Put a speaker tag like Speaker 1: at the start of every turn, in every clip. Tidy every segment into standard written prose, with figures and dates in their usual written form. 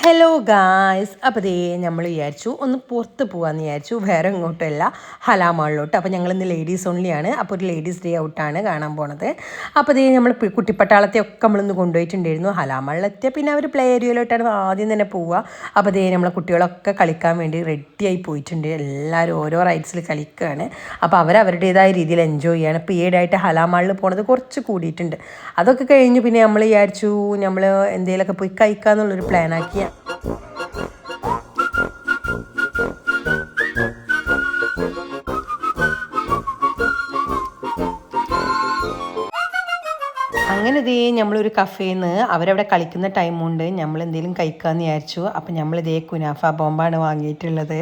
Speaker 1: Hello guys, അപ്പോൾ ദേ നമ്മൾ വിചാരിച്ചു ഒന്ന് പുറത്ത് പോകാമെന്ന് വിചാരിച്ചു. വേറെ ഇങ്ങോട്ടല്ല, ഹലാമാളിലോട്ട്. അപ്പോൾ ഞങ്ങളിന്ന് ലേഡീസ് ഓൺലിയാണ്. അപ്പോൾ ഒരു ലേഡീസ് ഡേ ഔട്ടാണ് കാണാൻ പോണത്. അപ്പോൾ ദേ നമ്മൾ കുട്ടിപ്പട്ടാളത്തെ ഒക്കെ നമ്മളിന്ന് കൊണ്ടുപോയിട്ടുണ്ടായിരുന്നു. ഹലാമാളിലെത്തിയ പിന്നെ അവർ പ്ലേ ഏരിയയിലോട്ടാണ് ആദ്യം തന്നെ പോവുക. അപ്പോൾ ദേ നമ്മളെ കുട്ടികളൊക്കെ കളിക്കാൻ വേണ്ടി റെഡിയായി പോയിട്ടുണ്ട്. എല്ലാവരും ഓരോ റൈഡ്സിൽ കളിക്കുകയാണ്. അപ്പോൾ അവരവരുടേതായ രീതിയിൽ എൻജോയ് ചെയ്യാണ്. ഇപ്പോൾ ഈയിടെയായിട്ട് ഹലാമാളിൽ പോണത് കുറച്ച് കൂടിയിട്ടുണ്ട്. അതൊക്കെ കഴിഞ്ഞ് പിന്നെ നമ്മൾ വിചാരിച്ചു നമ്മൾ എന്തെങ്കിലുമൊക്കെ പോയി കഴിക്കാമെന്നുള്ളൊരു പ്ലാനാക്കി. അങ്ങനെ ഇതേ നമ്മളൊരു കഫേയിൽ നിന്ന് അവരവിടെ കളിക്കുന്ന ടൈം കൊണ്ട് നമ്മൾ എന്തെങ്കിലും കഴിക്കാമെന്ന് വിചാരിച്ചു. അപ്പം നമ്മളിതേ കുനാഫ ബോംബാണ് വാങ്ങിയിട്ടുള്ളത്.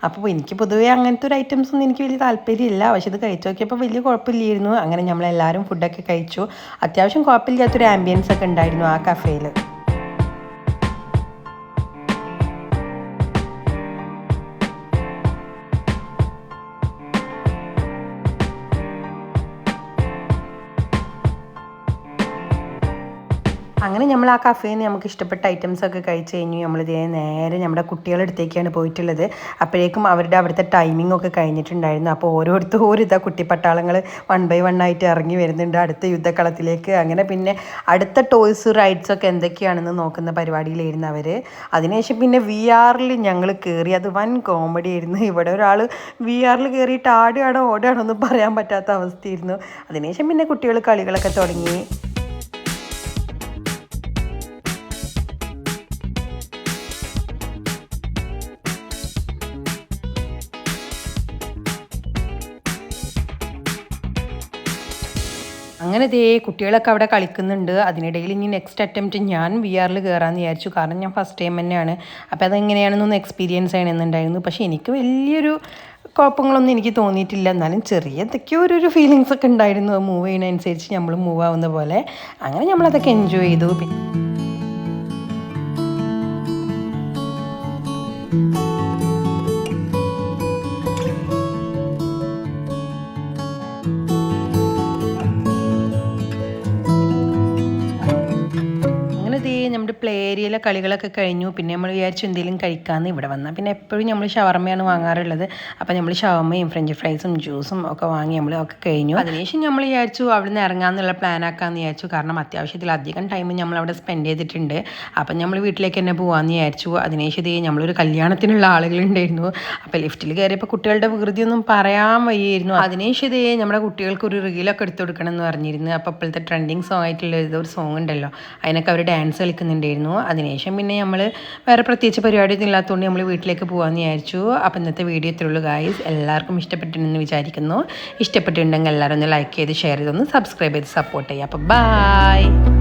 Speaker 1: അപ്പോൾ എനിക്ക് പൊതുവേ അങ്ങനത്തെ ഒരു ഐറ്റംസ് ഒന്നും എനിക്ക് വലിയ താല്പര്യമില്ല. പക്ഷേ ഇത് കഴിച്ചു നോക്കിയപ്പോൾ വലിയ കുഴപ്പമില്ലായിരുന്നു. അങ്ങനെ നമ്മളെല്ലാവരും ഫുഡൊക്കെ കഴിച്ചു. അത്യാവശ്യം കുഴപ്പമില്ലാത്തൊരു ആംബിയൻസ് ഒക്കെ ഉണ്ടായിരുന്നു ആ കഫേയിൽ. അങ്ങനെ നമ്മൾ ആ കഫേയിൽ നിന്ന് നമുക്ക് ഇഷ്ടപ്പെട്ട ഐറ്റംസൊക്കെ കഴിച്ച് കഴിഞ്ഞു. നമ്മളിതേ നേരെ നമ്മുടെ കുട്ടികളുടെ അടുത്തേക്കാണ് പോയിട്ടുള്ളത്. അപ്പോഴേക്കും അവിടുത്തെ ടൈമിംഗ് ഒക്കെ കഴിഞ്ഞിട്ടുണ്ടായിരുന്നു. അപ്പോൾ ഓരോരുത്തർ കുട്ടിപ്പട്ടാളങ്ങൾ 1 by 1 ആയിട്ട് ഇറങ്ങി വരുന്നുണ്ട് അടുത്ത യുദ്ധക്കളത്തിലേക്ക്. അങ്ങനെ പിന്നെ അടുത്ത ടോയ്സ് റൈഡ്സൊക്കെ എന്തൊക്കെയാണെന്ന് നോക്കുന്ന പരിപാടിയിലായിരുന്നു അവർ. അതിനുശേഷം പിന്നെ VR ഞങ്ങൾ കയറി. അത് വൻ കോമഡി ആയിരുന്നു. ഇവിടെ ഒരാൾ VR കയറിയിട്ട് ഓടുകയാണോ ഒന്നും പറയാൻ പറ്റാത്ത അവസ്ഥയായിരുന്നു. അതിനുശേഷം പിന്നെ കുട്ടികൾ കളികളൊക്കെ തുടങ്ങി. അങ്ങനെ ദേ കുട്ടികളൊക്കെ അവിടെ കളിക്കുന്നുണ്ട്. അതിനിടയിൽ ഇനി നെക്സ്റ്റ് അറ്റംപ്റ്റ് ഞാൻ VR കയറാമെന്ന് വിചാരിച്ചു. കാരണം ഞാൻ ഫസ്റ്റ് ടൈം തന്നെയാണ്. അപ്പോൾ അതെങ്ങനെയാണെന്നൊന്ന് എക്സ്പീരിയൻസ് ചെയ്യണമെന്നുണ്ടായിരുന്നു. പക്ഷേ എനിക്ക് വലിയൊരു കുഴപ്പങ്ങളൊന്നും എനിക്ക് തോന്നിയിട്ടില്ല. എന്നാലും ചെറിയ എന്തൊക്കെയോ ഒരു ഫീലിങ്സ് ഒക്കെ ഉണ്ടായിരുന്നു. മൂവ് ചെയ്യുന്നതനുസരിച്ച് നമ്മൾ മൂവ് ആവുന്ന പോലെ. അങ്ങനെ നമ്മളതൊക്കെ എൻജോയ് ചെയ്തു. നമ്മുടെ പ്ലേ ഏരിയയിലെ കളികളൊക്കെ കഴിഞ്ഞു. പിന്നെ നമ്മൾ വിചാരിച്ചു എന്തെങ്കിലും കഴിക്കാമെന്ന്. ഇവിടെ വന്നാൽ പിന്നെ എപ്പോഴും നമ്മൾ ഷവർമ്മയാണ് വാങ്ങാറുള്ളത്. അപ്പോൾ നമ്മൾ ഷവർമ്മയും ഫ്രഞ്ച് ഫ്രൈസും ജ്യൂസും ഒക്കെ വാങ്ങി നമ്മളൊക്കെ കഴിഞ്ഞു. അതിനുശേഷം നമ്മൾ വിചാരിച്ചു അവിടെ നിന്ന് ഇറങ്ങാമെന്നുള്ള പ്ലാനാക്കാമെന്ന് വിചാരിച്ചു. കാരണം അത്യാവശ്യത്തിലധികം ടൈം നമ്മളവിടെ സ്പെൻഡ് ചെയ്തിട്ടുണ്ട്. അപ്പം നമ്മൾ വീട്ടിലേക്ക് തന്നെ പോകാമെന്ന് വിചാരിച്ചു. അതിനുശേഷം നമ്മളൊരു കല്യാണത്തിനുള്ള ആളുകളുണ്ടായിരുന്നു. അപ്പോൾ ലിഫ്റ്റിൽ കയറിയപ്പോൾ കുട്ടികളുടെ വികൃതിയൊന്നും പറയാൻ വയ്യായിരുന്നു. അതിനുശേഷം നമ്മുടെ കുട്ടികൾക്ക് ഒരു റീലൊക്കെ എടുത്തു കൊടുക്കണം എന്ന് പറഞ്ഞിരുന്നു. അപ്പോൾ ഇപ്പോഴത്തെ ട്രെൻഡിങ് സോങ് ആയിട്ടുള്ള ഒരു സോങ് ഉണ്ടല്ലോ, അതിനൊക്കെ അവർ ഡാൻസ് കളിക്കുന്നുണ്ടായിരുന്നു. അതിനുശേഷം പിന്നെ നമ്മൾ വേറെ പ്രത്യേകിച്ച് പരിപാടിയൊന്നും ഇല്ലാത്തതുകൊണ്ട് നമ്മൾ വീട്ടിലേക്ക് പോകാമെന്ന് വിചാരിച്ചു. അപ്പോൾ ഇന്നത്തെ വീഡിയോ ഇത്രയുള്ളൂ ഗായ്സ്. എല്ലാവർക്കും ഇഷ്ടപ്പെട്ടിട്ടുണ്ടെന്ന് വിചാരിക്കുന്നു. ഇഷ്ടപ്പെട്ടിട്ടുണ്ടെങ്കിൽ എല്ലാവരും ഒന്ന് ലൈക്ക് ചെയ്ത് ഷെയർ ചെയ്തൊന്ന് സബ്സ്ക്രൈബ് ചെയ്ത് സപ്പോർട്ട് ചെയ്യുക. അപ്പോൾ ബൈ.